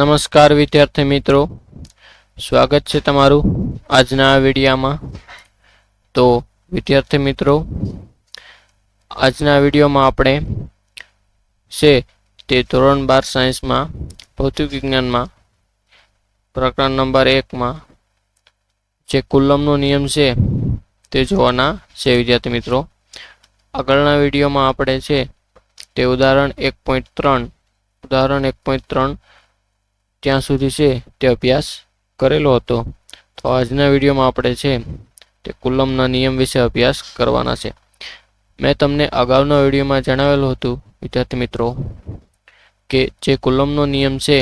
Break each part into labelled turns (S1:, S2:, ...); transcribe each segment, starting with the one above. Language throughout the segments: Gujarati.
S1: નમસ્કાર વિદ્યાર્થી મિત્રો, સ્વાગત છે તમારું આજના આ વિડીયોમાં। તો વિદ્યાર્થી મિત્રો, આજના વિડીયોમાં આપણે છે તે ધોરણ 12 સાયન્સમાં ભૌતિક વિજ્ઞાનમાં પ્રકરણ નંબર 1માં જે કુલમ્બનો નિયમ છે તે જોવાના છે વિદ્યાર્થી મિત્રો। આગળના વિડીયોમાં આપણે છે તે ઉદાહરણ 1.3 ત્યાં સુધી છે તે અભ્યાસ કરેલો હતો। તો આજના વિડીયોમાં આપણે છે તે કુલમ્બના નિયમ વિશે અભ્યાસ કરવાના છે। મેં તમને અગાઉના વિડીયોમાં જણાવેલું હતું વિદ્યાર્થી મિત્રો કે જે કુલમ્બનો નિયમ છે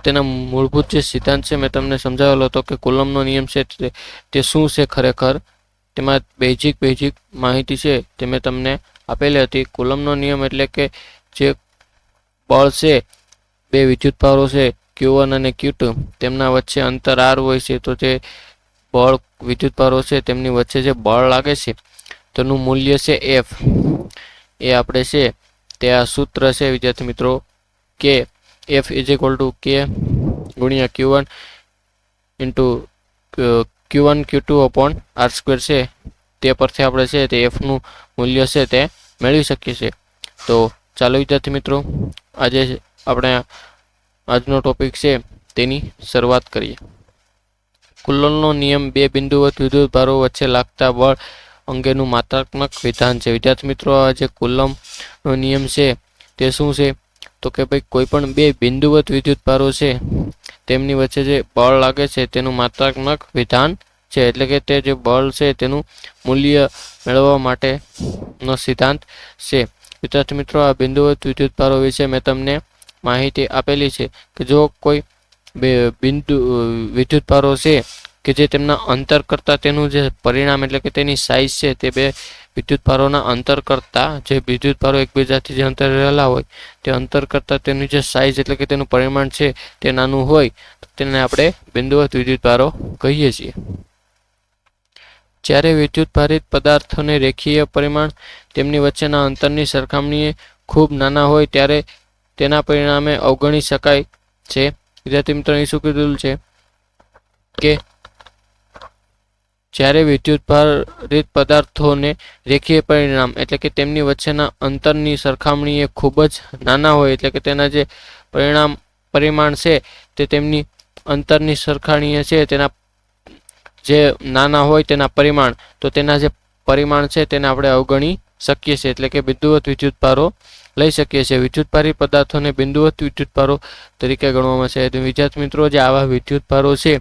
S1: તેના મૂળભૂત જે સિદ્ધાંત છે મેં તમને સમજાવેલો હતો કે કુલમ્બનો નિયમ છે તે શું છે ખરેખર, તેમાં બેઝિક માહિતી છે તે મેં તમને આપેલી હતી। કુલમ્બનો નિયમ એટલે કે જે બળ છે, બે વિદ્યુતભારો છે Q1 અને Q2, તેમના વચ્ચે અંતર r હોય છે, તો જે બળ વિદ્યુતભારો છે તેમની વચ્ચે જે બળ લાગે છે તેનું મૂલ્ય છે F। એ આપણે છે તે આ સૂત્ર છે વિદ્યાર્થી મિત્રો કે F = K × Q1 × Q1 Q2 / r² છે। તે પરથી આપણે છે તે F નું મૂલ્ય છે તે મેળવી શકીએ છીએ। તો ચાલો વિદ્યાર્થી મિત્રો, આપણે આજનો ટોપિક છે તેની શરૂઆત કરીએ। કુલમ્બનો નિયમ બે બિંદુવત વિદ્યુતભારો વચ્ચે લાગતા બળ અંગેનું માત્રાત્મક વિધાન છે। વિદ્યાર્થી મિત્રો, આ જે કુલમ્બનો નિયમ છે તે શું છે તો કે ભાઈ કોઈ પણ બે બિંદુવત વિદ્યુતભારો છે તેમની વચ્ચે જે બળ લાગે છે તેનું માત્રાત્મક વિધાન છે, એટલે કે તે જે બળ છે તેનું મૂલ્ય મેળવવા માટેનો સિદ્ધાંત છે। વિદ્યાર્થી મિત્રો, આ બિંદુવત વિદ્યુતભારો વિશે મેં તમને માહિતી આપેલી છે કે જો કોઈ બે વિદ્યુતભારો છે કે જે તેમના અંતર કરતાં તેનું જે પરિણામ એટલે કે તેની સાઇઝ છે તે બે વિદ્યુતભારોના અંતર કરતાં, જે વિદ્યુતભારો એકબીજાથી જે અંતરે રહેલા હોય તે અંતર કરતાં તેની જે સાઇઝ એટલે કે તેનું પરિમાણ છે તે નાનું હોય તો તેને આપણે બિંદુવત વિદ્યુતભારો કહીએ છીએ। જ્યારે વિદ્યુતભારિત પદાર્થોને રેખીય પરિમાણ તેમની વચ્ચેના અંતરની સરખામણીએ ખૂબ નાના હોય ત્યારે તેના પરિણામે અવગણી શકાય છે। વિદ્યાર્થી મિત્રો, અહીં શું કીધેલું છે કે જ્યારે વિદ્યુતભારિત પદાર્થોને રેખીય પરિમાણ એટલે કે તેમની વચ્ચેના અંતરની સરખામણીએ ખૂબ જ નાના હોય, એટલે કે તેના જે પરિમાણ છે તે તેમની અંતરની સરખામણીએ છે તેના જે નાના હોય તેના પરિમાણ, તો તેના જે પરિમાણ છે તેને આપણે અવગણી શકીએ છીએ, એટલે કે બિંદુવત વિદ્યુતભારો લઈ શકીએ છીએ। વિદ્યુતભારિત પદાર્થોને બિંદુવત વિદ્યુતભારો તરીકે ગણવામાં આવે છે। વિદ્યાર્થી મિત્રો, જે આવા વિદ્યુતભારો છે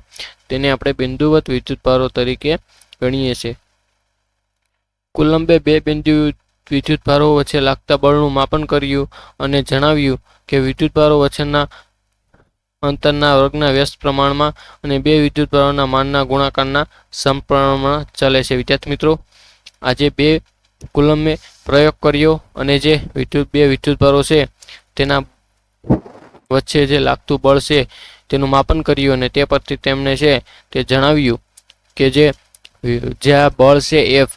S1: તેને આપણે બિંદુવત વિદ્યુતભારો તરીકે ગણીએ છીએ। કુલમ્બે બે વિદ્યુતભારો વચ્ચે લાગતા બળનું માપન કર્યું અને જણાવ્યું કે વિદ્યુતભારો વચ્ચેના અંતરના વર્ગના વ્યસ્ત પ્રમાણમાં અને બે વિદ્યુતભારોના માનના ગુણાકારના સમપ્રમાણમાં ચાલે છે। વિદ્યાર્થી મિત્રો, આજે કુલમ્બે પ્રયોગ કર્યો અને જે બે વિદ્યુતભારો છે તેના વચ્ચે જે લાગતું બળ છે તેનું માપન કર્યું અને તે પરથી તેમણે છે તે જણાવ્યું કે જે આ બળ છે F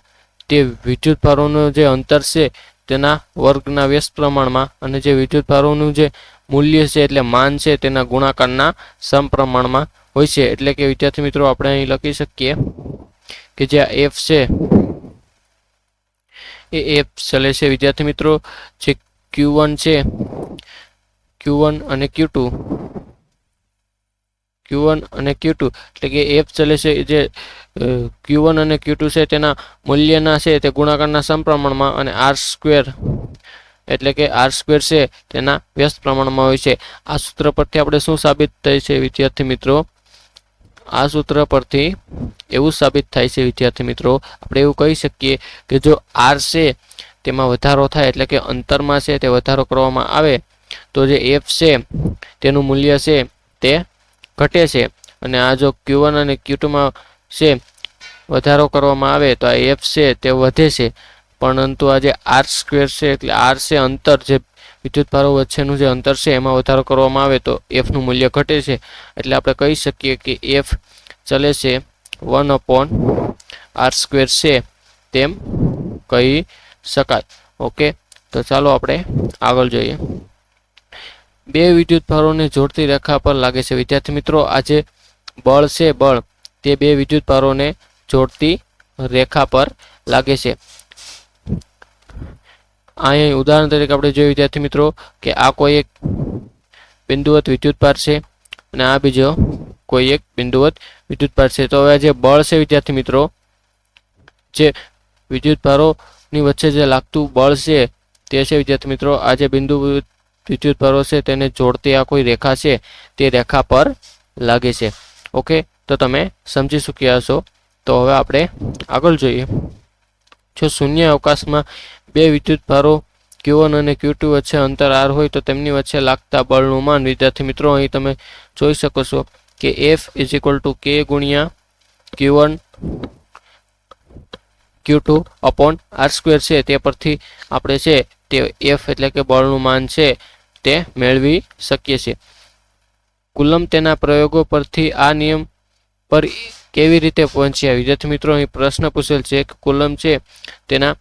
S1: તે વિદ્યુતભારોનું જે અંતર છે તેના વર્ગના વ્યસ્ત પ્રમાણમાં અને જે વિદ્યુતભારોનું જે મૂલ્ય છે એટલે માન છે તેના ગુણાકારના સમપ્રમાણમાં હોય છે। એટલે કે વિદ્યાર્થી મિત્રો, આપણે અહીં લખી શકીએ કે જે F છે એ F ચાલે છે વિદ્યાર્થી મિત્રો, જે Q1 છે, Q1 અને Q2 એટલે કે F ચાલે છે જે Q1 અને Q2 છે તેના મૂલ્યના છે તે ગુણાકારના સમપ્રમાણમાં અને r² એટલે કે r² છે તેના વ્યસ્ત પ્રમાણમાં હોય છે। આ સૂત્ર પરથી આપણે શું સાબિત થાય છે વિદ્યાર્થી મિત્રો? આ સૂત્ર પરથી એવું સાબિત થાય છે વિદ્યાર્થી મિત્રો, આપણે એવું કહી શકીએ કે જો r છે તેમાં વધારો થાય એટલે કે અંતરમાં છે તે વધારો કરવામાં આવે તો જે F છે તેનું મૂલ્ય છે તે ઘટે છે, અને આ જો Q1 અને Q2માં છે વધારો કરવામાં આવે તો આ F છે તે વધે છે, પરંતુ આ જે r² છે એટલે r છે અંતર, જે વિદ્યુતભારો વચ્ચેનું જે અંતર છે એમાં વધારો કરવામાં આવે તો F નું મૂલ્ય ઘટે છે। એટલે આપણે કહી શકીએ કે F ચાલે છે 1/r² છે તેમ કહી શકાય। ઓકે, તો ચાલો આપણે આગળ જોઈએ। બે વિદ્યુત ભારોને જોડતી રેખા પર લાગે છે. વિદ્યાર્થી મિત્રો, આ જે બળ છે, બળ તે બે વિદ્યુત ભારોને જોડતી રેખા પર લાગે છે. અહીં ઉદાહરણ તરીકે આપણે જોઈએ વિદ્યાર્થી મિત્રો કે આ કોઈ એક બિંદુવત વિદ્યુતભાર છે અને આ બીજો કોઈ એક બિંદુવત વિદ્યુતભાર છે. તો હવે જે બળ છે વિદ્યાર્થી મિત્રો, જે વિદ્યુતભારોની વચ્ચે જે લાગતું બળ છે તે છે વિદ્યાર્થી મિત્રો આ જે બિંદુ વિદ્યુતભારો છે તેને જોડતી આ કોઈ રેખા છે તે રેખા પર લાગે છે. ઓકે, તો તમે સમજી ચૂક્યા હશો. તો હવે આપણે આગળ જોઈએ. જો શૂન્ય અવકાશમાં બે વિદ્યુતભારો Q1 અને Q2 વચ્ચે અંતર r હોય તો તેમની વચ્ચે લાગતા બળનું માન. વિદ્યાર્થી મિત્રો, અહીં તમે જોઈ શકો છો કે F = K ગુણ્યા Q1 Q2 upon r² છે. તે પરથી આપણે છે તે F એટલે કે બળનું માન છે તે મેળવી શકીએ છીએ. કુલમ્બ તેના પ્રયોગો પરથી આ નિયમ પર કેવી રીતે પહોંચ્યા? વિદ્યાર્થી મિત્રો, અહીં પ્રશ્ન પૂછેલ છે કે કુલમ્બ છે તેના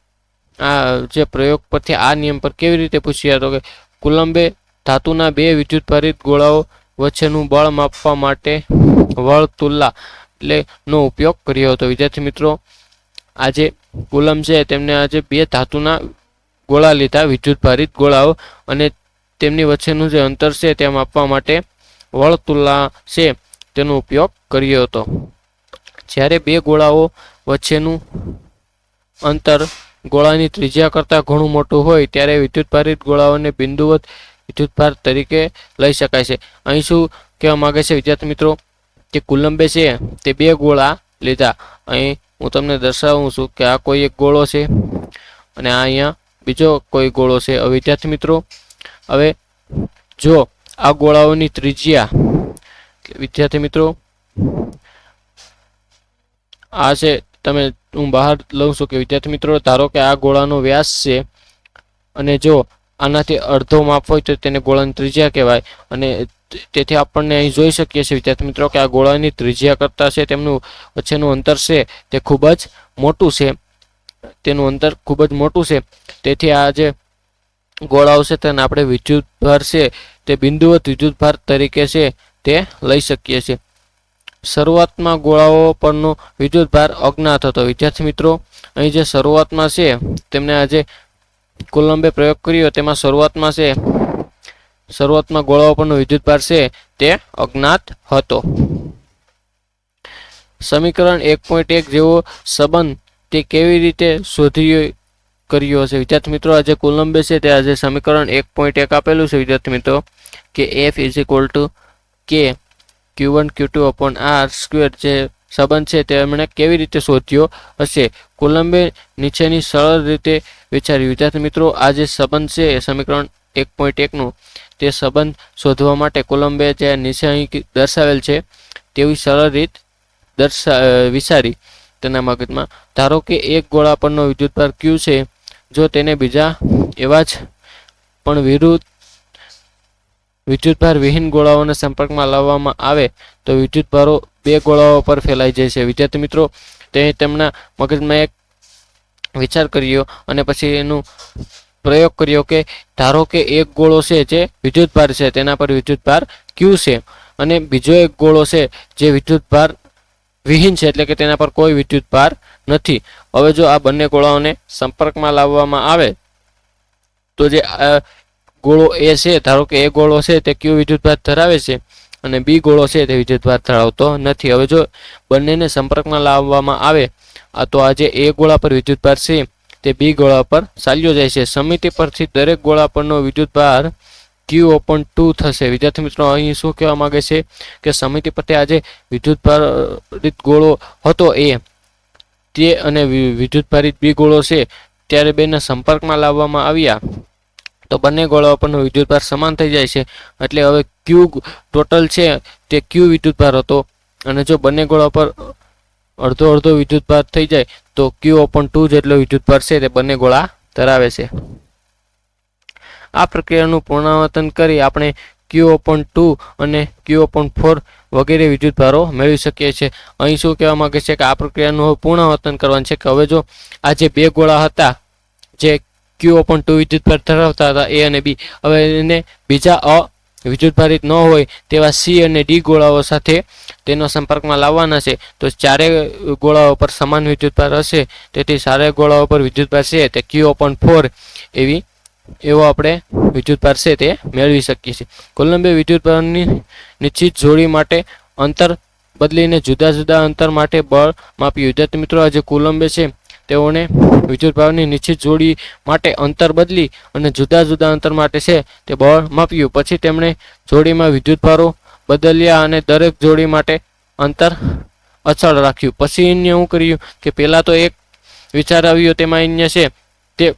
S1: આ જે પ્રયોગ પરથી આ નિયમ પર કેવી રીતે પૂછ્યા? તો કે કુલમ્બે ધાતુના બે વિદ્યુતભારિત ગોળાઓ વચ્ચેનું બળ માપવા માટે વર્તુળા એટલે નો ઉપયોગ કર્યો હતો. વિદ્યાર્થી મિત્રો, આજે કુલમ્બ છે તેમને આજે બે ધાતુના ગોળા લીધા, વિદ્યુતભારિત ગોળાઓ, અને તેમની વચ્ચેનું જે અંતર છે તે માપવા માટે વર્તુળા છે તેનો ઉપયોગ કર્યો હતો. જ્યારે બે ગોળાઓ વચ્ચેનું અંતર ગોળાની ત્રિજ્યા કરતાં ઘણું મોટું હોય ત્યારે વિદ્યુતભારિત ગોળાઓને બિંદુવત વિદ્યુતભાર તરીકે લઈ શકાય છે. અહીં શું કહેવા માંગે છે વિદ્યાર્થી મિત્રો કે કુલમ્બે છે તે બે ગોળા લીધા. અહીં હું તમને દર્શાવું છું કે આ કોઈ એક ગોળો છે અને આ અહીંયા બીજો કોઈ ગોળો છે. હવે વિદ્યાર્થી મિત્રો, હવે જો આ ગોળાઓની ત્રિજ્યા, વિદ્યાર્થી મિત્રો આ છે, તમે હું બહાર લઉં છું કે વિદ્યાર્થી મિત્રો ધારો કે આ ગોળાનો વ્યાસ છે અને જો આનાથી અડધો માપ હોય તો તેને ગોળાની ત્રિજ્યા કહેવાય. અને તેથી આપણને અહીં જોઈ શકીએ છીએ વિદ્યાર્થી મિત્રો કે આ ગોળાની ત્રિજ્યા કરતાં છે તેમનું વચ્ચેનું અંતર છે તે ખૂબ જ મોટું છે, તેનું અંતર ખૂબ જ મોટું છે. તેથી આ જે ગોળાઓ છે તેને આપણે વિદ્યુતભાર છે તે બિંદુવત વિદ્યુતભાર તરીકે છે તે લઈ શકીએ છીએ. શરૂઆતમાં ગોળાઓ પરનો વિદ્યુતભાર અજ્ઞાત હતો. વિદ્યાર્થી મિત્રો, અહીં જે શરૂઆતમાં છે તેમને આજે કુલમ્બે પ્રયોગ કર્યો તેમાં શરૂઆતમાં ગોળાઓ પરનો વિદ્યુતભાર છે તે અજ્ઞાત હતો. સમીકરણ 1.1 જેવો સંબંધ તે કેવી રીતે શોધી કર્યો હશે? વિદ્યાર્થી મિત્રો, આજે કુલમ્બે છે તે આજે સમીકરણ 1.1 આપેલું છે વિદ્યાર્થી મિત્રો કે F = K Q1 Q2 upon r² જે સંબંધ છે તે એમણે કેવી રીતે શોધ્યો હશે? કુલમ્બે નીચેની સરળ રીતે વિચાર્યું. વિદ્યાર્થી મિત્રો, આ જે સંબંધ છે સમીકરણ 1.1 નું તે સંબંધ શોધવા માટે કુલમ્બે જે નીચે અહીં દર્શાવેલ છે તેવી સરળ રીત વિચારી તેના મગજમાં. ધારો કે એક ગોળા પરનો વિદ્યુતભાર Q છે. જો તેને બીજા એવા જ પણ વિરુદ્ધ વિદ્યુતભાર વિહીન ગોળાઓને સંપર્કમાં લાવવામાં આવે તો વિદ્યુતભારો બે ગોળાઓ પર ફેલાઈ જાય છે. વિદ્યાર્થી મિત્રો, તે તેમના મગજમાં એક વિચાર કર્યો અને પછી એનું પ્રયોગ કર્યો કે ધારો કે એક ગોળો છે જે વિદ્યુતભાર છે તેના પર વિદ્યુતભાર Q છે અને બીજો એક ગોળો છે જે વિદ્યુતભાર વિહીન છે એટલે કે તેના પર કોઈ વિદ્યુતભાર નથી. હવે જો આ બંને ગોળાઓને સંપર્કમાં લાવવામાં આવે તો જે ગોળો A છે, ધારો કે A ગોળો છે તે Q વિદ્યુતભાર ધરાવે છે અને B ગોળો છે તે વિદ્યુતભાર ધરાવતો નથી. હવે જો બંનેને સંપર્કમાં લાવવામાં આવે તો આ જે A ગોળા પર વિદ્યુતભાર છે તે B ગોળા પર ચાલ્યો જાય છે. સમિતિ પરથી દરેક ગોળા પરનો વિદ્યુતભાર Q/2 થશે. વિદ્યાર્થી મિત્રો, અહીં શું કહેવા માંગે છે કે સમિતિ પરથી આજે વિદ્યુતભારિત ગોળો હતો A તે અને વિદ્યુતભારિત B ગોળો છે ત્યારે બેને સંપર્કમાં લાવવામાં આવ્યા તો બંને ગોળાઓ પરનો વિદ્યુતભાર સમાન થઈ જાય છે. એટલે હવે Q ટોટલ છે તે Q વિદ્યુતભાર હતો અને જો બંને ગોળા પર અડધો વિદ્યુતભાર થઈ જાય તો Q/2 જેટલો વિદ્યુતભાર છે તે બંને ગોળા ધરાવે છે. આ પ્રક્રિયાનું પુનરાવર્તન કરી આપણે Q/2 અને Q/4 વગેરે વિદ્યુતભારો મેળવી શકીએ છીએ. અહીં શું કહેવા માંગે છે કે આ પ્રક્રિયાનું પુનરાવર્તન કરવાનું છે કે હવે જો આ જે બે ગોળા હતા જે Q/2 વિદ્યુતભાર ધરાવતા હતા A અને B, હવે એને બીજા વિદ્યુતભારિત ન હોય તેવા સી અને ડી ગોળાઓ સાથે તેનો સંપર્કમાં લાવવાના છે. તો ચારેય ગોળાઓ પર સમાન વિદ્યુતભાર હશે, તેથી ચારેય ગોળાઓ પર વિદ્યુતભાર છે તે Q/4 એવો આપણે વિદ્યુતભાર છે તે મેળવી શકીએ છીએ. કોલંબે વિદ્યુતભારની નિશ્ચિત જોડી માટે અંતર બદલીને જુદા જુદા અંતર માટે બળ માપ્યું. વિદ્યાર્થી મિત્રો, આ જે કોલંબે છે તેઓને વિદ્યુતભારની નિશ્ચિત જોડી માટે અંતર બદલી અને જુદા જુદા અંતર માટે છે તે બળ માપ્યું. પછી તેમણે જોડીમાં વિદ્યુતભારો બદલ્યા અને દરેક જોડી માટે અંતર અચળ રાખ્યું. પછી અન્ય શું કર્યું કે પહેલાં તો એક વિચાર આવ્યો, તેમાં અન્ય છે તે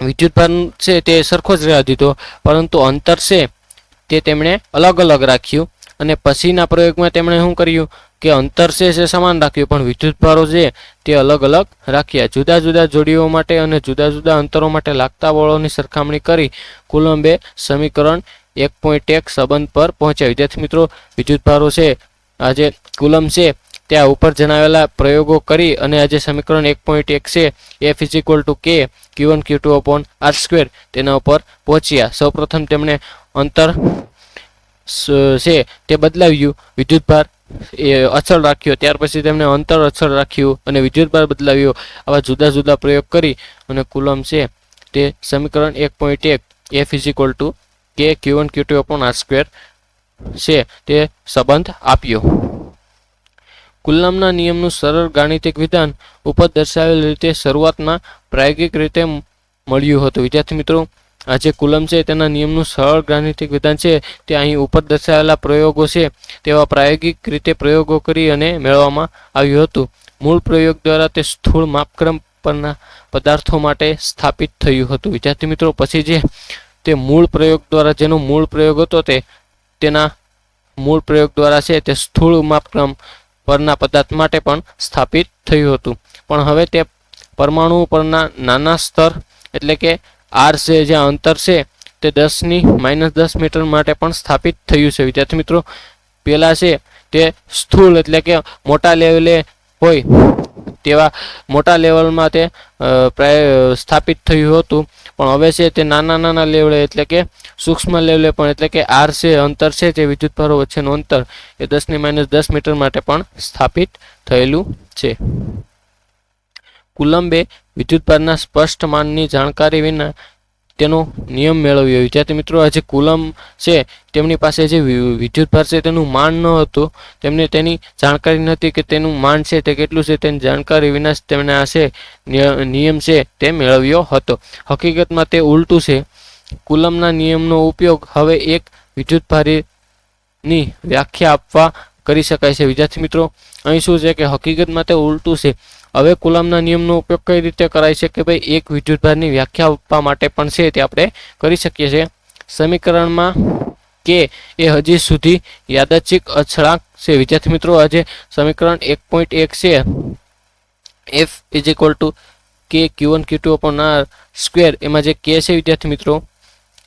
S1: વિદ્યુતભાર છે તે સરખો જ રહેવા દીધો, પરંતુ અંતર છે તે તેમણે અલગ અલગ રાખ્યું. અને પછીના પ્રયોગમાં તેમણે શું કર્યું કે અંતર છે તે સમાન રાખ્યું, પણ વિદ્યુતભારો છે તે અલગ અલગ રાખ્યા. જુદા જુદા જોડીઓ માટે અને જુદા જુદા અંતરો માટે લાગતા બળોની સરખામણી કરી કુલંબે સમીકરણ 1.1 સંબંધ પર પહોંચ્યા. વિદ્યાર્થી મિત્રો, વિદ્યુતભારો છે આ જે કુલંબ છે ત્યાં ઉપર જણાવેલા પ્રયોગો કરી અને આ જે સમીકરણ 1.1 છે F = K Q1 Q2/r² તેના ઉપર પહોંચ્યા. સૌપ્રથમ તેમણે અંતર છે તે બદલાવ્યું, વિદ્યુતભાર એ અચળ રાખ્યો. ત્યાર પછી તેમણે અંતર અચળ રાખ્યું અને વિદ્યુતભાર બદલાવ્યો. આવા જુદા જુદા પ્રયોગ કરી અને કુલંબ છે તે સમીકરણ 1.1 F = K Q1 Q2/r² છે તે સંબંધ આપ્યો. કુલંબના નિયમનું સરળ ગાણિતિક વિધાન ઉપર દર્શાવેલ રીતે શરૂઆતમાં પ્રાયોગિક રીતે મળ્યું હતું. વિદ્યાર્થી મિત્રો, આ જે કુલંબ છે તેના નિયમનું સરળ ગાણિતિક વિધાન છે તે અહીં ઉપર દર્શાવેલા પ્રયોગો છે તેવા પ્રાયોગિક રીતે પ્રયોગો કરી અને મેળવવામાં આવ્યું હતું. મૂળ પ્રયોગ દ્વારા તે સ્થૂળ માપક્રમ પરના પદાર્થો માટે સ્થાપિત થયું હતું. વિદ્યાર્થી મિત્રો, પછી જે તે મૂળ પ્રયોગ દ્વારા જેનો મૂળ પ્રયોગ હતો તેના મૂળ પ્રયોગ દ્વારા છે તે સ્થૂળ માપક્રમ પરના પદાર્થ માટે પણ સ્થાપિત થયું હતું. પણ હવે તે પરમાણુ પરના નાના સ્તર એટલે કે R છે જ્યાં અંતર છે તે 10⁻10 મીટર માટે પણ સ્થાપિત થયું છે. વિદ્યાર્થી મિત્રો, પહેલા છે તે સ્થૂળ એટલે કે મોટા લેવલે હોય તેવા મોટા લેવલમાં તે સ્થાપિત થયું હતું, પણ હવે છે તે નાના નાના લેવલે એટલે કે સૂક્ષ્મ લેવલે પણ એટલે કે R છે અંતર છે તે વિદ્યુતભારો વચ્ચેનું અંતર એ 10⁻10 મીટર માટે પણ સ્થાપિત થયેલું છે. કુલંબે વિદ્યુતભારના સ્પષ્ટ માનની જાણકારી વિના તેનો નિયમ મેળવ્યો. વિદ્યાર્થી મિત્રો, આ જે કુલંબ છે તેમની પાસે જે વિદ્યુતભાર છે તેનું માન ન હતું, તેમને તેની જાણકારી નથી કે તેનું માન છે તે કેટલું છે, તેની જાણકારી વિના જ તેમણે આ છે નિયમ છે તે મેળવ્યો હતો. હકીકતમાં તે ઉલટું છે. કુલંબના નિયમનો ઉપયોગ હવે એક વિદ્યુતભારની વ્યાખ્યા આપવા કરી શકાય છે. વિદ્યાર્થી મિત્રો, અહીં શું છે કે હકીકતમાં તે ઉલટું છે. હવે કુલંબના નિયમનો ઉપયોગ કઈ રીતે કરાય છે કે ભાઈ એક વિદ્યુતભારની વ્યાખ્યા આપવા માટે પણ છે તે આપણે કરી શકીએ છીએ. સમીકરણમાં K એ હજી સુધી યાદચ્છિક અચળાંક છે. વિદ્યાર્થી મિત્રો, આ જે સમીકરણ 1.1 છે F = K Q1 Q2/r² એમાં જે K છે વિદ્યાર્થી મિત્રો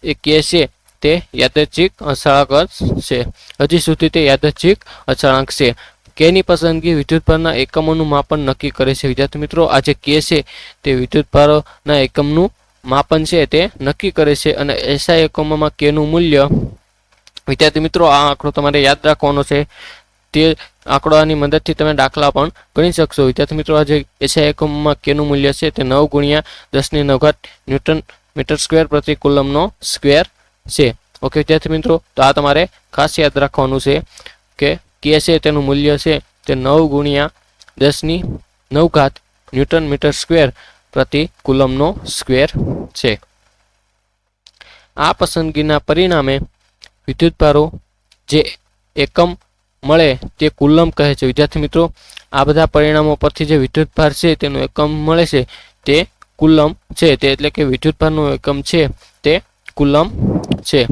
S1: એ K છે તે યાદચ્છિક અચળાંક છે. હજી સુધી તે યાદચ્છિક અચળાંક છે. Kની પસંદગી વિદ્યુતભારના એકમોનું માપન નક્કી કરે છે. વિદ્યાર્થી મિત્રો, આ જે K છે તે વિદ્યુતભારોના એકમનું માપન છે તે નક્કી કરે છે અને SI એકમોમાં Kનું મૂલ્ય, વિદ્યાર્થી મિત્રો આ આંકડો તમારે યાદ રાખવાનો છે. તે આંકડાની મદદથી તમે દાખલા પણ ગણી શકશો. વિદ્યાર્થી મિત્રો, આ જે SI એકમોમાં Kનું મૂલ્ય છે તે 9 × 10⁹ ન્યૂટન મીટર સ્ક્વેર પ્રતિ કુલંબનો સ્ક્વેર છે. ઓકે વિદ્યાર્થી મિત્રો, તો આ તમારે ખાસ યાદ રાખવાનું છે કે K છે તેનું મૂલ્ય છે તે 9 × 10⁹ ન્યૂટન મીટર સ્ક્વેર પ્રતિ કુલંબનો સ્ક્વેર છે. આ પસંદગીના પરિણામે વિદ્યુતભારો જે એકમ મળે તે કુલંબ કહે છે. વિદ્યાર્થી મિત્રો, આ બધા પરિણામો પરથી જે વિદ્યુતભાર છે તેનો એકમ મળે છે તે કુલંબ છે, તે એટલે કે વિદ્યુતભારનો એકમ છે તે કુલંબ છે,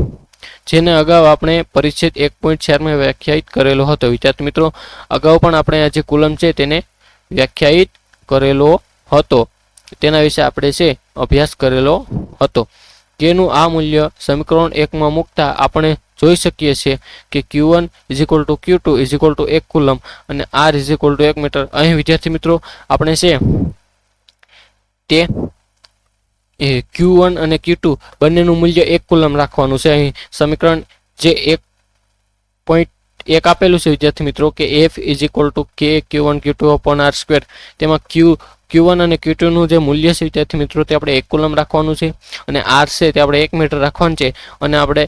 S1: જેને અગાઉ આપણે પરિચ્છેદ 1.4 માં વ્યાખ્યાયિત કરેલો હતો. વિદ્યાર્થી મિત્રો, અગાઉ પણ આપણે આ જે કુલંબ છે તેને વ્યાખ્યાયિત કરેલો હતો, તેના વિશે આપણે છે અભ્યાસ કરેલો હતો. Kનું આ મૂલ્ય સમીકરણ 1 માં મૂકતા આપણે જોઈ શકીએ છીએ કે Q1 = Q2 = 1 કુલંબ અને R = 1 મીટર. અહીં વિદ્યાર્થી મિત્રો આપણે છે તે Q1 અને Q2 બંનેનું મૂલ્ય 1 કુલંબ રાખવાનું છે. અહીં સમીકરણ જે 1.1 આપેલું છે વિદ્યાર્થી મિત્રો કે F is equal two K Q1 Q2 upon R square, તેમાં Q1 અને Q2 નું જે મૂલ્ય છે વિદ્યાર્થી મિત્રો તે આપણે 1 કુલમ રાખવાનું છે અને R છે તે આપણે 1 મીટર રાખવાનું છે અને આપણે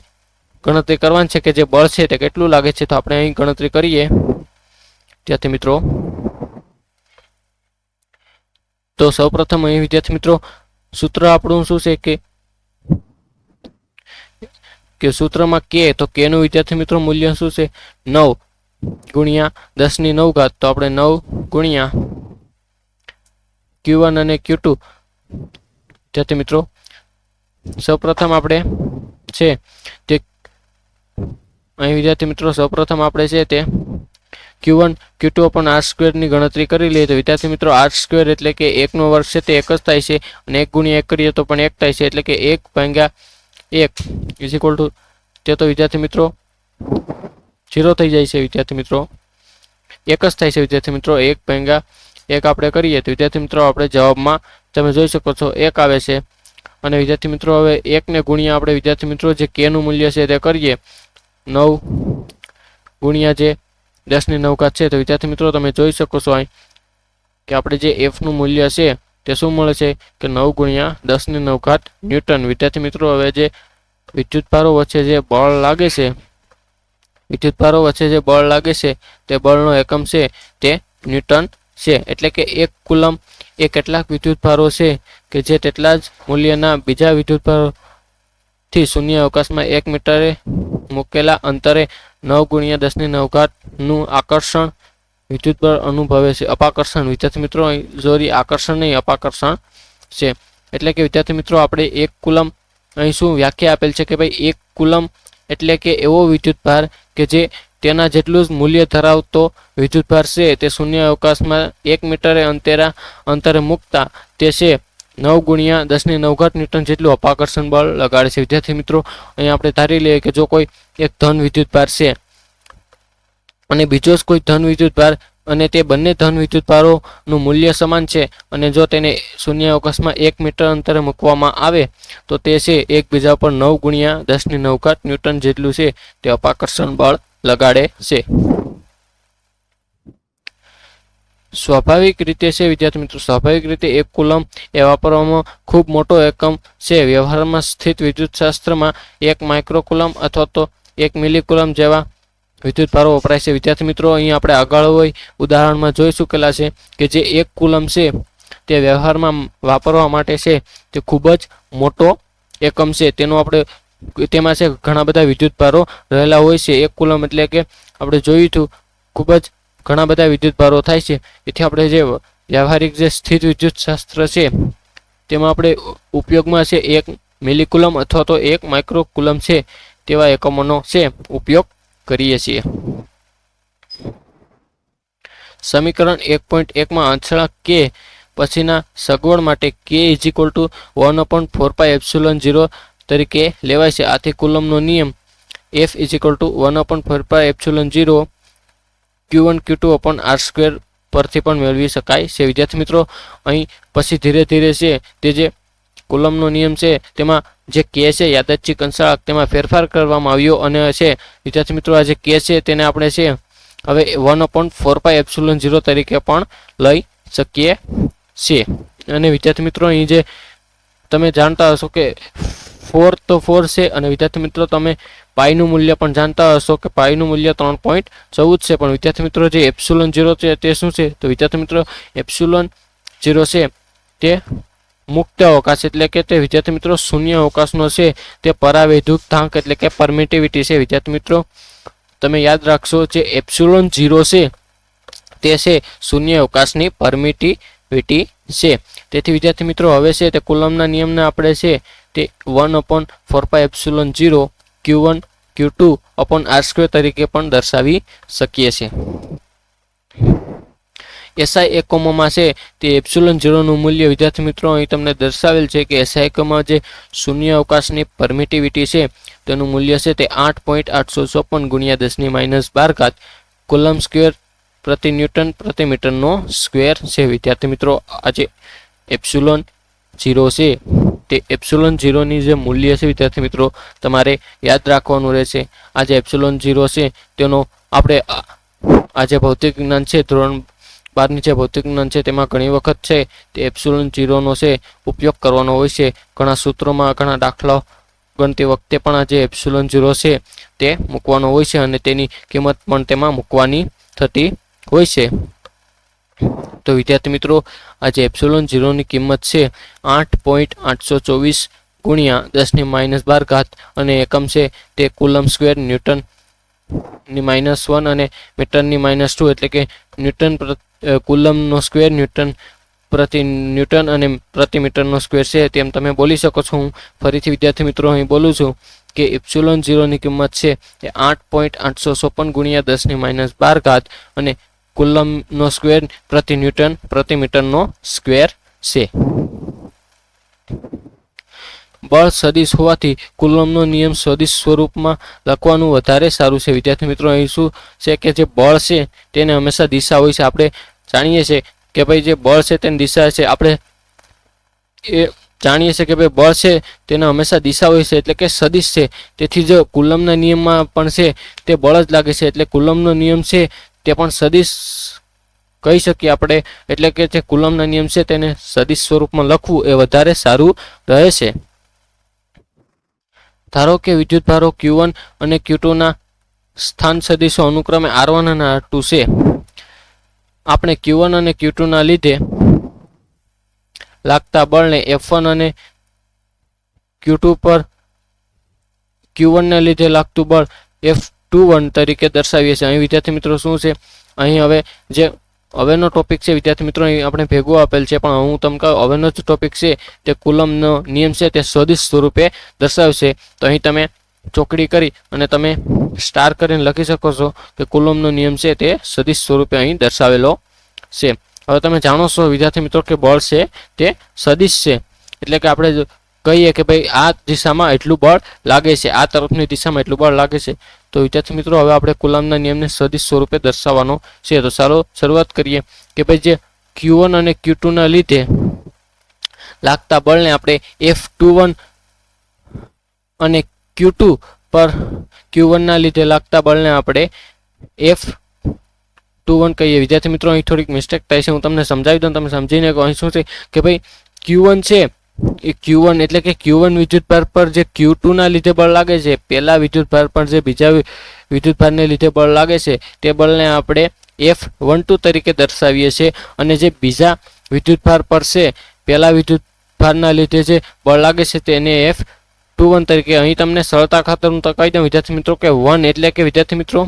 S1: ગણતરી કરવાની છે કે જે બળ છે તે કેટલું લાગે છે. તો આપણે અહીં ગણતરી કરીએ વિદ્યાર્થી મિત્રો. તો સૌપ્રથમ અહીં વિદ્યાર્થી મિત્રો સૂત્ર આપણું શું છે કે સૂત્રમાં K, તો K નું વિદ્યાર્થી મિત્રો મૂલ્ય શું છે 9 ગુણ્યા 10 ની 9 ઘાત. તો આપણે 9 ગુણ્યા Q1 અને Q2 વિદ્યાર્થી મિત્રો સૌપ્રથમ આપણે છે તે અહીં વિદ્યાર્થી મિત્રો સૌપ્રથમ આપણે છે તે Q1 Q2 upon R square ની ગણતરી કરી લઈએ. તો વિદ્યાર્થી મિત્રો R સ્ક્વેર એટલે કે 1 નો વર્ગ છે તે 1 જ થાય છે અને 1 ગુણ્યા 1 કરીએ તો પણ 1 થાય છે, એટલે કે 1 ભાગ્યા 1 ઇઝ ઇક્વલ ટુ તે તો વિદ્યાર્થી મિત્રો 0 થઈ જાય છે. વિદ્યાર્થી મિત્રો 1 જ થાય છે. વિદ્યાર્થી મિત્રો 1 ભાગ્યા 1 આપણે કરીએ તો વિદ્યાર્થી મિત્રો આપણે જવાબમાં તમે જોઈ શકો છો 1 આવે છે. અને વિદ્યાર્થી મિત્રો હવે 1 ને ગુણ્યા આપણે વિદ્યાર્થી મિત્રો જે K નું મૂલ્ય છે તે કરીએ 9 ગુણ્યા જે 10 ની 9 ઘાત છે. તો વિદ્યાર્થી મિત્રો તમે જોઈ શકો છો અહીં કે આપણે જે F નું મૂલ્ય છે તે શું મળે છે કે 9 ગુણ્યા 10 ની 9 ઘાત ન્યૂટન. વિદ્યાર્થી મિત્રો હવે જે વિદ્યુતભારો વચ્ચે જે બળ લાગે છે, વિદ્યુતભારો વચ્ચે જે બળ લાગે છે તે બળનો એકમ છે તે ન્યૂટન છે. એટલે કે 1 કુલમ એ કેટલાક વિદ્યુતભારો છે કે જે તેટલા જ મૂલ્યના બીજા વિદ્યુતભારોથી શૂન્ય અવકાશમાં 1 મીટરે મૂકેલા અંતરે 9 ગુણ્યા 10 ની 9 ઘાત નું આકર્ષણ વિદ્યુતબળ અનુભવે છે. અપાકર્ષણ વિદ્યાર્થી મિત્રો સોરી આકર્ષણ નહીં અપાકર્ષણ છે. એટલે કે વિદ્યાર્થી મિત્રો આપણે 1 કુલમ અહીં શું વ્યાખ્યા આપેલ છે કે ભાઈ 1 કુલમ એટલે કે એવો વિદ્યુતભાર કે જે તેના જેટલું જ મૂલ્ય ધરાવતો વિદ્યુતભાર છે તે શૂન્ય અવકાશમાં 1 મીટરે અંતરે મૂકતા તે છે 9 ગુણ્યા 10 ની 9 ઘાત ન્યૂટન જેટલું અપાકર્ષણ બળ લગાડે છે. વિદ્યાર્થી મિત્રો અહીં આપણે ધારી લઈએ કે જો કોઈ એક ધન વિદ્યુતભાર છે અને બીજો જ કોઈ ધન વિદ્યુતભાર અને તે બંને ધન વિદ્યુતભારોનું મૂલ્ય સમાન છે અને જો તેને શૂન્ય અવકાશમાં 1 મીટર અંતરે મૂકવામાં આવે તો તે છે એકબીજા પર 9 ગુણ્યા 10 ની 9 ઘાત ન્યૂટન જેટલું છે તે અપાકર્ષણ બળ લગાડે છે. સ્વાભાવિક રીતે છે વિદ્યાર્થી મિત્રો સ્વાભાવિક રીતે 1 કુલમ એ વાપરવામાં ખૂબ મોટો એકમ છે. વ્યવહારમાં સ્થિત વિદ્યુતશાસ્ત્રમાં 1 માઇક્રોકુલમ અથવા તો 1 મિલીકુલમ જેવા વિદ્યુતભારો વપરાય છે. વિદ્યાર્થી મિત્રો અહીં આપણે આગળ હોય ઉદાહરણમાં જોઈ ચૂકેલા છે કે જે 1 કુલમ છે તે વ્યવહારમાં વાપરવા માટે છે તે ખૂબ જ મોટો એકમ છે. તેમાં છે ઘણા બધા વિદ્યુતભારો રહેલા હોય છે. 1 કુલમ એટલે કે આપણે જોયું હતું ખૂબ જ ઘણા બધા વિદ્યુતભારો થાય છે. તેથી આપણે જે વ્યવહારિક જે સ્થિત વિદ્યુતશાસ્ત્ર છે તેમાં આપણે ઉપયોગમાં છે 1 મિલીકુલમ અથવા તો 1 માઇક્રોકુલમ છે તેવા એકમોનો છે ઉપયોગ કરીએ છીએ. સમીકરણ 1.1 માં અંશળક K પછીના સગવડ માટે K ઇઝ ઇક્વલ ટુ 1/4πε0 તરીકે લેવાય છે. આથી કુલમનો નિયમ F is equal to 1/4πε0 Q1 Q2 upon R square પરથી પણ મેળવી શકાય છે. વિદ્યાર્થી મિત્રો અહીં પછી ધીરે ધીરે છે તે જે કુલમનો નિયમ છે તેમાં જે K છે યાદચ્છિક અંશળક તેમાં ફેરફાર કરવામાં આવ્યો અને છે વિદ્યાર્થી મિત્રો આ જે K છે તેને આપણે છે હવે 1/4πε0 તરીકે પણ લઈ શકીએ છીએ. અને વિદ્યાર્થી મિત્રો અહીં જે તમે જાણતા હશો કે 4 તો 4 છે અને વિદ્યાર્થી મિત્રો તમે પાઈનું મૂલ્ય પણ જાણતા હશો કે પાઈનું મૂલ્ય 3.14 છે. પણ વિદ્યાર્થી મિત્રો જે ε0 છે તે શું છે તો વિદ્યાર્થી મિત્રો ε0 છે તે મુક્ત અવકાશ એટલે કે તે વિદ્યાર્થી મિત્રો શૂન્ય અવકાશનો છે તે પરાવૈદ્યુતાંક એટલે કે પરમિટિવિટી છે. વિદ્યાર્થી મિત્રો તમે યાદ રાખશો જે ε0 છે તે છે શૂન્ય અવકાશની પરમિટિવિટી છે. તેથી વિદ્યાર્થી મિત્રો હવે છે તે કુલમના નિયમને આપણે છે તે 1/4πε0 Q1 Q2 upon R square તરીકે પણ દર્શાવી શકીએ છીએ. SI એકમોમાં છે તે ε0 નું મૂલ્ય વિદ્યાર્થી મિત્રો અહીં તમને દર્શાવેલ છે કે SI એકમમાં જે શૂન્ય અવકાશની પરમિટિવિટી છે તેનું મૂલ્ય છે તે 8.854 ગુણ્યા 10 ની -12 ઘાત કુલમ સ્ક્વેર પ્રતિ ન્યૂટન પ્રતિ મીટરનો સ્ક્વેર છે. વિદ્યાર્થી મિત્રો આ જે ε0 0 છે તે એપ્સિલોન 0 ની જે મૂલ્ય છે વિદ્યાર્થી મિત્રો તમારે યાદ રાખવાનું રહેશે. આ જે એપ્સિલોન 0 છે તેનો આપણે આ જે ભૌતિક વિજ્ઞાન છે ધોરણ 12 ની જે ભૌતિક વિજ્ઞાન છે તેમાં ઘણી વખત છે તે એપ્સિલોન 0 નો છે ઉપયોગ કરવાનો હોય છે. ઘણા સૂત્રોમાં ઘણા દાખલાઓ ગણતી વખતે પણ આ જે એપ્સિલોન 0 છે તે મૂકવાનો હોય છે અને તેની કિંમત પણ તેમાં મૂકવાની થતી હોય છે. તો વિદ્યાર્થી મિત્રો આ જે એપ્સિલોન 0 ની કિંમત છે 8.824 ગુણ્યા 10⁻12 અને એકમ છે તે કુલમ સ્ક્વેર ન્યૂટન ની -1 અને મીટરની -2 એટલે કે ન્યૂટન કુલમનો સ્ક્વેર ન્યૂટન પ્રતિ ન્યૂટન અને પ્રતિ મીટરનો સ્ક્વેર છે તેમ તમે બોલી શકો છો. હું ફરીથી વિદ્યાર્થી મિત્રો અહીં બોલું છું કે એપ્સિલોન 0 ની કિંમત છે તે 8.856 ગુણ્યા 10⁻12 અને કુલમનો સ્ક્વેર પ્રતિ ન્યૂટન પ્રતિ મીટરનો સ્ક્વેર છે. બળ સદિશ હોવાથી કુલમનો નિયમ સદિશ સ્વરૂપમાં લખવાનું વધારે સારું છે. વિદ્યાર્થી મિત્રો અહીં શું છે કે જે બળ છે તેને હંમેશા દિશા હોય છે. આપણે જાણીએ છીએ કે ભાઈ જે બળ છે તેની દિશા છે. આપણે એ જાણીએ છીએ કે ભાઈ બળ છે તેને હંમેશા દિશા હોય છે એટલે કે સદિશ છે. તેથી જો કુલમના નિયમમાં પણ છે તે બળ જ લાગે છે એટલે કુલમનો નિયમ છે તે પણ સદિશ કહી શકીએ આપણે. એટલે કે જે કુલમના નિયમ છે તેને સદિશ સ્વરૂપમાં લખવું એ વધારે સારું રહે છે. ધારો કે વિદ્યુતભારો Q1 અને Q2 ના સ્થાન સદિશો અનુક્રમે R1 અને R2 છે. આપણે Q1 અને Q2 ના લીધે લાગતા બળને F1 અને Q2 પર Q1 ને લીધે લાગતું બળ F21 તરીકે દર્શાવીએ છીએ. અહીં વિદ્યાર્થી મિત્રો શું છે, અહીં હવે જે હવેનો ટોપિક છે વિદ્યાર્થી મિત્રો અહીં આપણે ભેગો આપેલ છે, પણ હું તમને કહું હવેનો જ ટોપિક છે તે કુલમનો નિયમ છે તે સદિશ સ્વરૂપે દર્શાવશે. તો અહીં તમે ચોકડી કરી અને તમે સ્ટાર કરીને લખી શકો છો કે કુલમનો નિયમ છે તે સદિશ સ્વરૂપે અહીં દર્શાવેલો છે. હવે તમે જાણો છો વિદ્યાર્થી મિત્રો કે બળ છે તે સદિશ છે એટલે કે આપણે કહીએ કે ભાઈ આ દિશામાં એટલું બળ લાગે છે, આ તરફની દિશામાં એટલું બળ લાગે છે. તો વિદ્યાર્થી મિત્રો હવે આપણે કુલમના નિયમને સદિશ સ્વરૂપે દર્શાવવાનો છે. તો ચાલો શરૂઆત કરીએ કે ભાઈ જે Q1 અને Q2 ના લીધે લાગતા બળને આપણે F21 અને Q2 પર Q1 ના લીધે લાગતા બળને આપણે F21 કહીએ. વિદ્યાર્થી મિત્રો અહીં થોડીક મિસ્ટેક થાય છે, હું તમને સમજાવી દઉં, તમે સમજીને કહો. અહીં શું છે કે ભાઈ Q1 છે એ Q1 એટલે કે Q1 વિદ્યુતભાર પર જે Q2 ના લીધે બળ લાગે છે, પહેલા વિદ્યુતભાર પર જે બીજા વિદ્યુતભારને લીધે બળ લાગે છે તે બળને આપણે F12 તરીકે દર્શાવીએ છીએ. અને જે બીજા વિદ્યુતભાર પર છે પહેલા વિદ્યુતભારના લીધે જે બળ લાગે છે તેને F21 તરીકે. અહીં તમને સરળતા ખાતર હું તો કહી દઉં વિદ્યાર્થી મિત્રો કે 1 એટલે કે વિદ્યાર્થી મિત્રો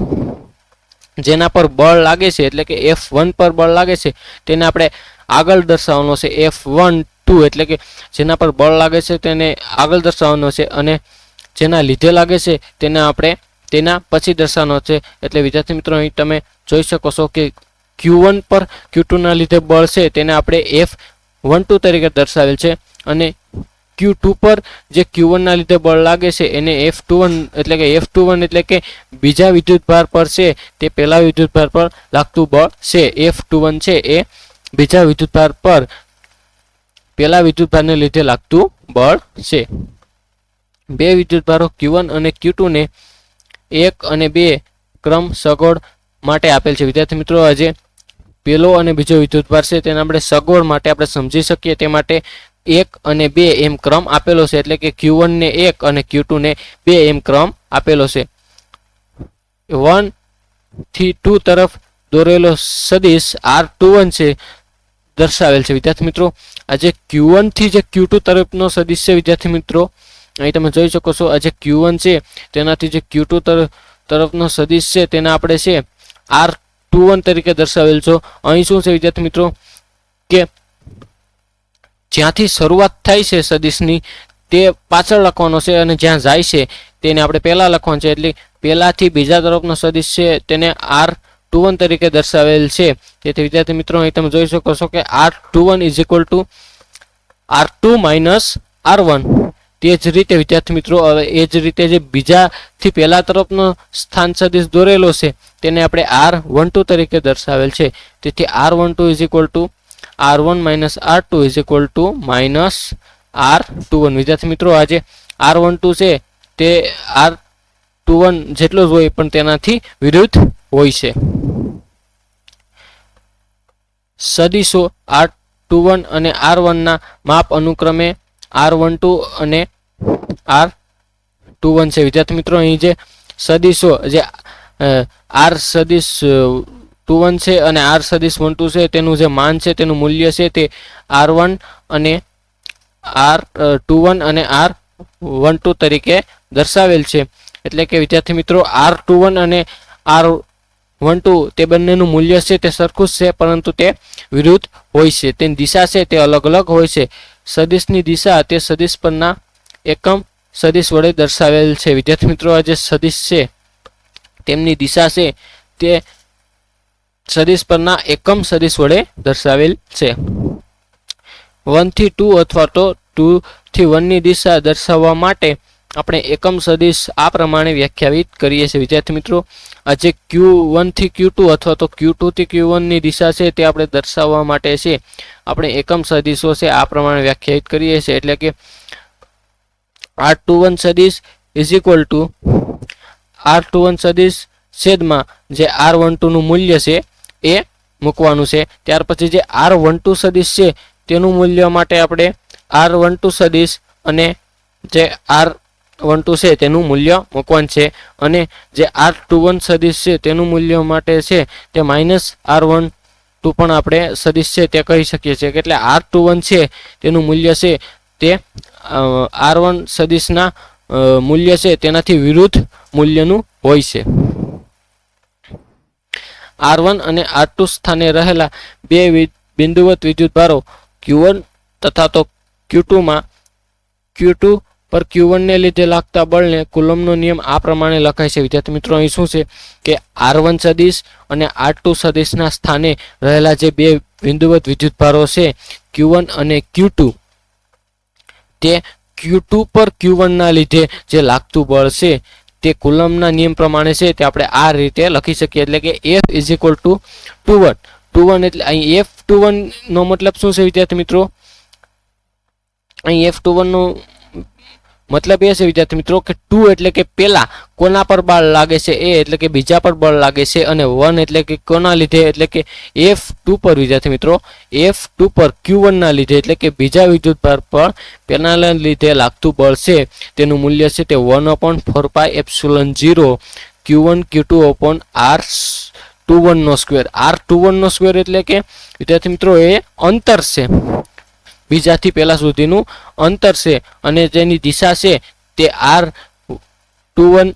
S1: જેના પર બળ લાગે છે એટલે કે F1 પર બળ લાગે છે તેને આપણે આગળ દર્શાવવાનો છે. F12 એટલે કે જેના પર બળ લાગે છે તેને આગળ દર્શાવવાનો છે અને જેના લીધે લાગે છે તેને આપણે તેના પછી દર્શાવવાનો છે. એટલે વિદ્યાર્થી મિત્રો અહીં તમે જોઈ શકો છો કે Q1 પર Q2 ના લીધે બળ છે તેને આપણે F12 તરીકે દર્શાવેલ છે અને Q2 પર જે Q1 ના લીધે બળ લાગે છે એને F21 એટલે કે બીજા વિદ્યુતભાર પર છે તે પહેલા વિદ્યુતભાર પર લાગતું બળ છે. F21 છે એ બીજા વિદ્યુતભાર પર પહેલા વિદ્યુતભારને લીધે લાગતું બળ છે. બે વિદ્યુતભારો Q1 અને Q2 ને 1 અને 2 ક્રમ સગવડ માટે આપેલ છે. વિદ્યાર્થી મિત્રો આજે પહેલો અને બીજો વિદ્યુતભાર છે તેને આપણે સગવડ માટે આપણે સમજી શકીએ તે માટે 1 અને 2 એમ ક્રમ આપેલો છે. એટલે કે Q1 ને 1 અને Q2 ને 2 એમ ક્રમ આપેલો છે. 1 થી 2 તરફ દોરેલો સદિશ R21 છે દર્શાવેલ છે. વિદ્યાર્થી મિત્રો આજે Q1 થી જે Q2 તરફનો સદિશ છે વિદ્યાર્થી મિત્રો અહીં તમે જોઈ શકો છો. આજે Q1 છે તેનાથી જે Q2 તરફનો સદિશ છે તેને આપણે છે R21 તરીકે દર્શાવેલ છે. અહીં શું છે વિદ્યાર્થી મિત્રો કે જ્યાંથી શરૂઆત થાય છે સદિશની તે પાછળ લખવાનો છે અને જ્યાં જાય છે તેને આપણે પહેલા લખવાનું છે. એટલે પહેલાથી બીજા તરફનો સદિશ છે તેને R21 તરીકે દર્શાવેલ છે. તેથી વિદ્યાર્થી મિત્રો અહીં તમે જોઈ શકો છો કે R21 = R2 - R1. તે જ રીતે વિદ્યાર્થી મિત્રો હવે એ જ રીતે જે બીજાથી પહેલા તરફનો સ્થાન સદિશ દોરેલો છે તેને આપણે R12 તરીકે દર્શાવેલ છે. તેથી R12 = R1 - R2 = R21 વિદ્યાર્થી મિત્રો આ જે R12 છે તે R21 જેટલો જ હોય પણ તેનાથી વિરુદ્ધ હોય છે. સદિશો R21 અને R1 ના માપ અનુક્રમે R12 અને R21 છે. વિદ્યાર્થી મિત્રો અહીં જે સદિશો જે R સદિશ 21 છે અને R સદિશ 12 છે તેનું જે માન છે તેનું મૂલ્ય છે તે R1 અને R21 અને R12 તરીકે દર્શાવેલ છે. એટલે કે વિદ્યાર્થી મિત્રો R21 અને R12 તે બંનેનું મૂલ્ય છે તે સરખું જ છે પરંતુ તે વિરુદ્ધ હોય છે. તેની દિશા છે તે અલગ અલગ હોય છે. સદિશની દિશા તે સદિશ પરના એકમ સદિશ વડે દર્શાવેલ છે. વિદ્યાર્થી મિત્રો આ જે સદિશ છે તેમની દિશા છે તે સદિશ પરના એકમ સદિશ વડે દર્શાવેલ છે. 1 થી 2 અથવા તો 2 થી 1 ની દિશા દર્શાવવા માટે આપણે એકમ સદિશ આ પ્રમાણે વ્યાખ્યાયિત કરીએ છીએ. વિદ્યાર્થી મિત્રો આ જે Q1 થી Q2 અથવા તો Q2 થી Q1 ની દિશા છે તે આપણે દર્શાવવા માટે છે આપણે એકમ સદિશો છે આ પ્રમાણે વ્યાખ્યાયિત કરીએ છીએ. એટલે કે R21 સદિશ ઇઝ ઇક્વલ ટુ R21 સદિશ છેદમાં જે R12 નું મૂલ્ય છે એ મૂકવાનું છે. ત્યાર પછી જે R12 સદિશ છે તેનું મૂલ્ય માટે આપણે R12 સદિશ અને જે R12 છે તેનું મૂલ્ય મૂકવાનું છે અને જે R21 સદિશ છે તેનું મૂલ્ય માટે છે તે માઇનસ R12 પણ આપણે સદિશ છે તે કહી શકીએ છીએ. એટલે R21 છે તેનું મૂલ્ય છે તે R1 સદિશના મૂલ્ય છે તેનાથી વિરુદ્ધ મૂલ્યનું હોય છે. R1 અને R2 સ્થાને રહેલા બે બિંદુવત વિદ્યુતભારો Q1 તથા તો Q2 માં Q2 પર Q1 ને લીધે લાગતા બળને કુલમ્બનો નિયમ આ પ્રમાણે લખાય છે. વિદ્યાર્થી મિત્રો અહીં શું છે કે R1 સદિશ અને R2 સદિશના સ્થાને રહેલા જે બે બિંદુવત વિદ્યુતભારો છે Q1 અને Q2 તે Q2 પર Q1 ના લીધે જે લાગતું બળ છે તે કુલમ્બના નિયમ પ્રમાણે છે તે આપણે આ રીતે લખી શકીએ. એટલે કે F ઇઝ ઇક્વલ ટુ 21 એટલે અહીં F21 નો મતલબ શું છે વિદ્યાર્થી મિત્રો? અહીં F21 નો મતલબ એ છે વિદ્યાર્થી મિત્રો કે 2 એટલે કે પેલા કોના પર બળ લાગે છે એ એટલે કે બીજા પર બળ લાગે છે અને 1 એટલે કે કોના લીધે એટલે કે F2 પર વિદ્યાર્થી મિત્રો F2 પર Q1 ના લીધે એટલે કે બીજા વિદ્યુતભાર પર પેનાના લીધે લાગતું બળ છે તેનું મૂલ્ય છે તે 1/4πε0 Q1 Q2 upon R21 નો સ્ક્વેર. R21 નો સ્ક્વેર એટલે કે વિદ્યાર્થી મિત્રો એ અંતર છે, બીજાથી પહેલા સુધીનું અંતર છે અને જેની દિશા છે તે R21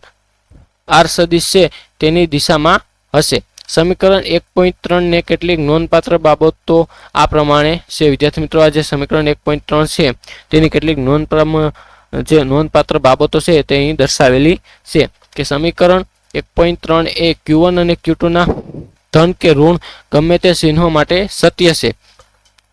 S1: R સદિશ છે તેની દિશામાં હશે. સમીકરણ 1.3 ને કેટલીક નોંધપાત્ર બાબતો આ પ્રમાણે છે. વિદ્યાર્થી મિત્રો આ જે સમીકરણ 1.3 છે તેની કેટલીક નોંધપાત્ર બાબતો છે તે અહીં દર્શાવેલી છે કે સમીકરણ 1.3 એ Q1 અને Q2 ના ધન કે ઋણ ગમે તે ચિહ્નો માટે સત્ય છે.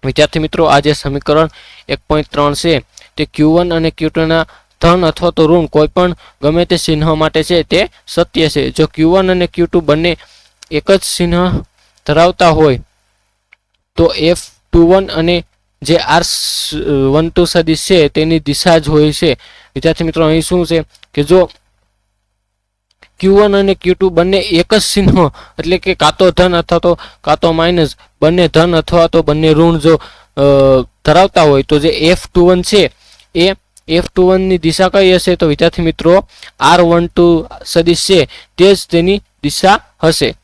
S1: વિદ્યાર્થી મિત્રો આ જે સમીકરણ 1.3 છે તે Q1 અને Q2 ના ધન અથવા તો ઋણ કોઈ પણ ગમે તે ચિહ્ન માટે છે તે સત્ય છે. જો Q1 અને Q2 બંને એક જ ચિહ્ન ધરાવતા હોય તો F21 અને જે R12 સદિશ છે તેની દિશા જ હોય છે. વિદ્યાર્થી મિત્રો અહીં શું છે કે જો Q1 અને Q2 બંને એક જ ચિહ્ન એટલે કે કાં તો ધન અથવા તો કાં તો માઇનસ બંને ધન અથવા તો બંને ઋણ જો ધરાવતા હોય તો જે F21 છે એ F21 ની દિશા કઈ હશે તો વિદ્યાર્થી મિત્રો R12 સદિશ છે તે જ તેની દિશા હશે.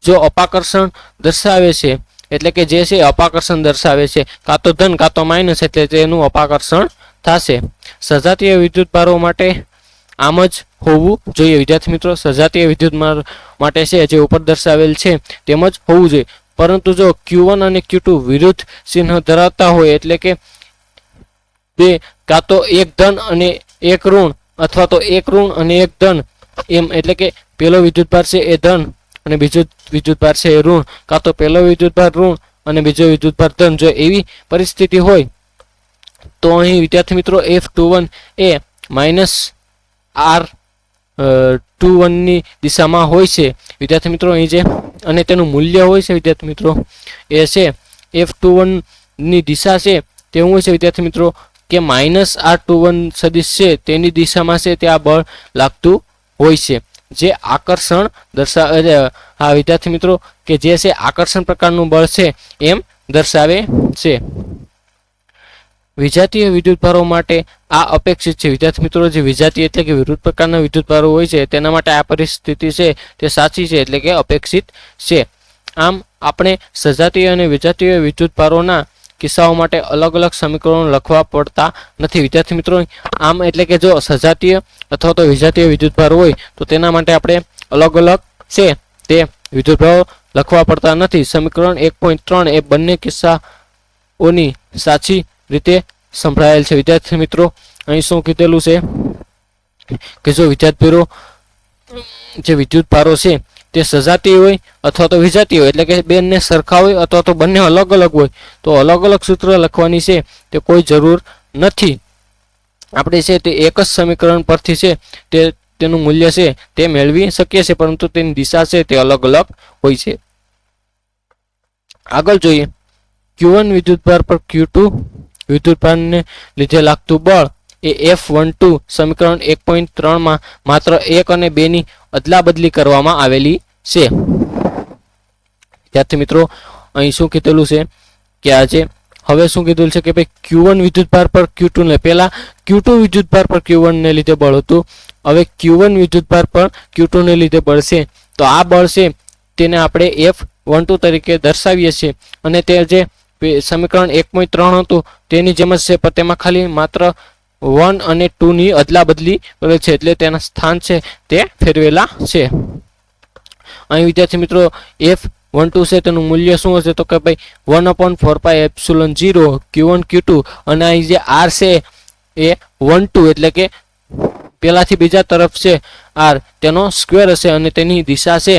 S1: જો અપાકર્ષણ દર્શાવે છે એટલે કે જે છે અપાકર્ષણ દર્શાવે છે કાં તો ધન કાં તો માઇનસ એટલે તેનું અપાકર્ષણ થશે. સજાતીય વિદ્યુતભારો માટે આમ જ હોવું જોઈએ. વિદ્યાર્થી મિત્રો સજાતીય વિદ્યુતભાર માટે છે જે ઉપર દર્શાવેલ છે તેમ જ હોવું જોઈએ. પરંતુ જો Q1 અને Q2 વિરુદ્ધ ચિહ્ન ધરાવતા હોય એટલે કે બે કાં તો એક ધન અને એક ઋણ અથવા તો એક ઋણ અને એક ધન એમ એટલે કે પહેલો વિદ્યુતભાર છે એ ધન અને બીજો વિદ્યુતભાર છે એ ઋણ કાં તો પહેલો વિદ્યુતભાર ઋણ અને બીજો વિદ્યુતભાર ધન જો એવી પરિસ્થિતિ હોય તો અહીં વિદ્યાર્થી મિત્રો F21 એ માઇનસ R21 ની દિશામાં હોય છે. વિદ્યાર્થી મિત્રો અહીં જે અને તેનું મૂલ્ય હોય છે વિદ્યાર્થી મિત્રો એ છે F21 ની દિશા છે તે શું હોય છે વિદ્યાર્થી મિત્રો કે -r21 સદિશ છે તેની દિશામાં છે તે આ બળ લાગતું હોય છે, જે આકર્ષણ દર્શાવે. હા વિદ્યાર્થી મિત્રો કે જે છે આકર્ષણ પ્રકારનું બળ છે એમ દર્શાવે છે. વિજાતીય વિદ્યુતભારો માટે આ અપેક્ષિત છે. વિદ્યાર્થી મિત્રો જે વિજાતીય એટલે કે વિરુદ્ધ પ્રકારના વિદ્યુતભારો હોય છે તેના માટે આ પરિસ્થિતિ છે તે સાચી છે એટલે કે અપેક્ષિત છે. આમ આપણે સજાતીય અને વિજાતીય વિદ્યુતભારોના કિસ્સાઓ માટે અલગ અલગ સમીકરણો લખવા પડતા નથી. વિદ્યાર્થી મિત્રો આમ એટલે કે જો સજાતીય અથવા તો વિજાતીય વિદ્યુતભાર હોય તો તેના માટે આપણે અલગ અલગ છે તે વિદ્યુતભારો લખવા પડતા નથી. સમીકરણ 1.3 એ બંને કિસ્સાઓની સાચી રીતે સંભળાયેલ છે. વિદ્યાર્થી મિત્રો અહીં શું કીધેલું છે કે જો વિદ્યુતભારો છે તે સજાતીય હોય અથવા તો વિજાતીય હોય એટલે કે બંને સરખા હોય અથવા તો બંને અલગ અલગ હોય તો અલગ અલગ સૂત્ર લખવાની છે તે કોઈ જરૂર નથી. આપણે છે તે એક જ સમીકરણ પરથી છે તેનું મૂલ્ય છે તે મેળવી શકીએ છીએ, પરંતુ તેની દિશા છે તે અલગ અલગ હોય છે. આગળ જોઈએ Q1 વિદ્યુતભાર પર Q2 વિદ્યુતભારને લીધે લાગતું બળ એ F12 સમીકરણ 1.3 માં માત્ર 1 અને 2 ની અદલાબદલી કરવામાં આવેલી છે. વિદ્યાર્થી મિત્રો અહીં શું કીધેલું છે કે આજે હવે શું કીધેલું છે કે ભાઈ Q1 વિદ્યુતભાર પર Q2 ને પહેલા Q2 વિદ્યુતભાર પર Q1 ને લીધે બળ હતું, હવે Q1 વિદ્યુતભાર પર Q2 ને લીધે બળ છે. તો આ બળ છે તેને આપણે F12 તરીકે દર્શાવીએ છીએ અને તે જે સમીકરણ 1.3 હતું તેની જેમ જ છે, પણ તેમાં ખાલી માત્ર 1 અને 2 ની અદલાબદલી કરે છે એટલે તેના સ્થાન છે તે ફેરવેલા છે. અહીં વિદ્યાર્થી મિત્રો F12 છે તેનું મૂલ્ય શું હશે તો કે ભાઈ 1/4πε0 Q1 Q2 અને અહીં જે R છે એ 12 એટલે કે પહેલાથી બીજા તરફ છે R તેનો સ્ક્વેર હશે અને તેની દિશા છે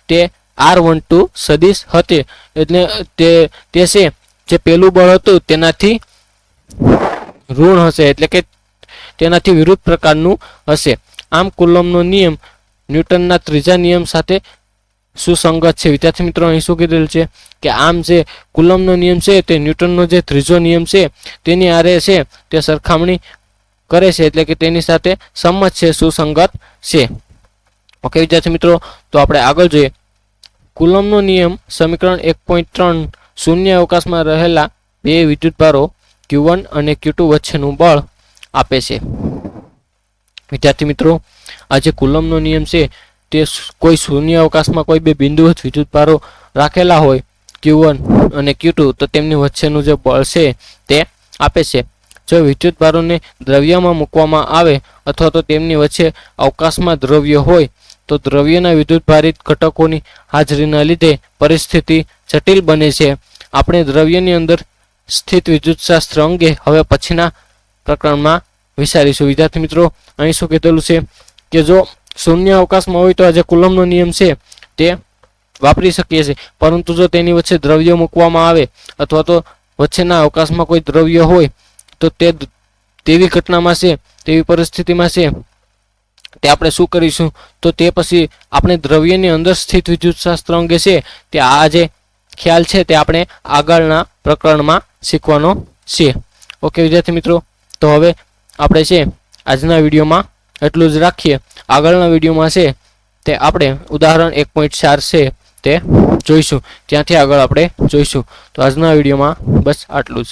S1: તે R12 સદિશ હતી એટલે તે છે જે પહેલું બળ હતું તેનાથી ઋણ હશે એટલે કે તેનાથી વિરુદ્ધ પ્રકારનું હશે. આમ કુલમ્બનો નિયમ ન્યૂટનના ત્રીજા નિયમ સાથે સુસંગત છે. વિદ્યાર્થી મિત્રો અહીં શું કીધેલું છે કે આમ જે કુલમ્બનો નિયમ છે તે ન્યૂટનનો જે ત્રીજો નિયમ છે તેની આરે છે તે સરખામણી કરે છે એટલે કે તેની સાથે સંમત છે, સુસંગત છે. ઓકે વિદ્યાર્થી મિત્રો તો આપણે આગળ જોઈએ કુલમ્બનો નિયમ સમીકરણ 1.3 શૂન્ય અવકાશમાં રહેલા બે વિદ્યુતભારો Q1 અને Q2 વચ્ચેનું બળ આપે છે. વિદ્યાર્થી મિત્રો આ જે કુલમ્બનો નિયમ છે તે કોઈ શૂન્ય અવકાશમાં કોઈ બે બિંદુવત વિદ્યુતભારો રાખેલા હોય Q1 અને Q2 તો તેમની વચ્ચેનું જે બળ છે તે આપે છે. જો વિદ્યુતભારોને દ્રવ્યમાં મૂકવામાં આવે અથવા તો તેમની વચ્ચે અવકાશમાં દ્રવ્ય હોય તો દ્રવ્યના વિદ્યુતભારિત ઘટકોની હાજરીના લીધે પરિસ્થિતિ જટિલ બને છે. આપણે દ્રવ્યની અંદર સ્થિત વિદ્યુતશાસ્ત્ર અંગે હવે પછીના પ્રકરણમાં વિચારીશું. વિદ્યાર્થી મિત્રો અહીં શું કીધેલું છે કે જો શૂન્ય અવકાશમાં હોય તો આ જે કુલમ્બનો નિયમ છે તે વાપરી શકીએ છીએ, પરંતુ જો તેની વચ્ચે દ્રવ્ય મૂકવામાં આવે અથવા તો વચ્ચેના અવકાશમાં કોઈ દ્રવ્ય હોય તો તેવી ઘટનામાં છે તેવી પરિસ્થિતિમાં છે તે આપણે શું કરીશું તો તે પછી આપણે દ્રવ્યની અંદર સ્થિત વિદ્યુતશાસ્ત્ર અંગે છે તે આ જે ખ્યાલ છે તે આપણે આગળના પ્રકરણમાં શીખવાનો છે. ઓકે વિદ્યાર્થી મિત્રો તો હવે આપણે છે આજના વિડીયોમાં એટલું જ રાખીએ. આગળના વિડીયોમાં છે તે આપણે ઉદાહરણ 1.4 છે તે જોઈશું, ત્યાંથી આગળ આપણે જોઈશું. તો આજના વિડીયોમાં બસ આટલું જ.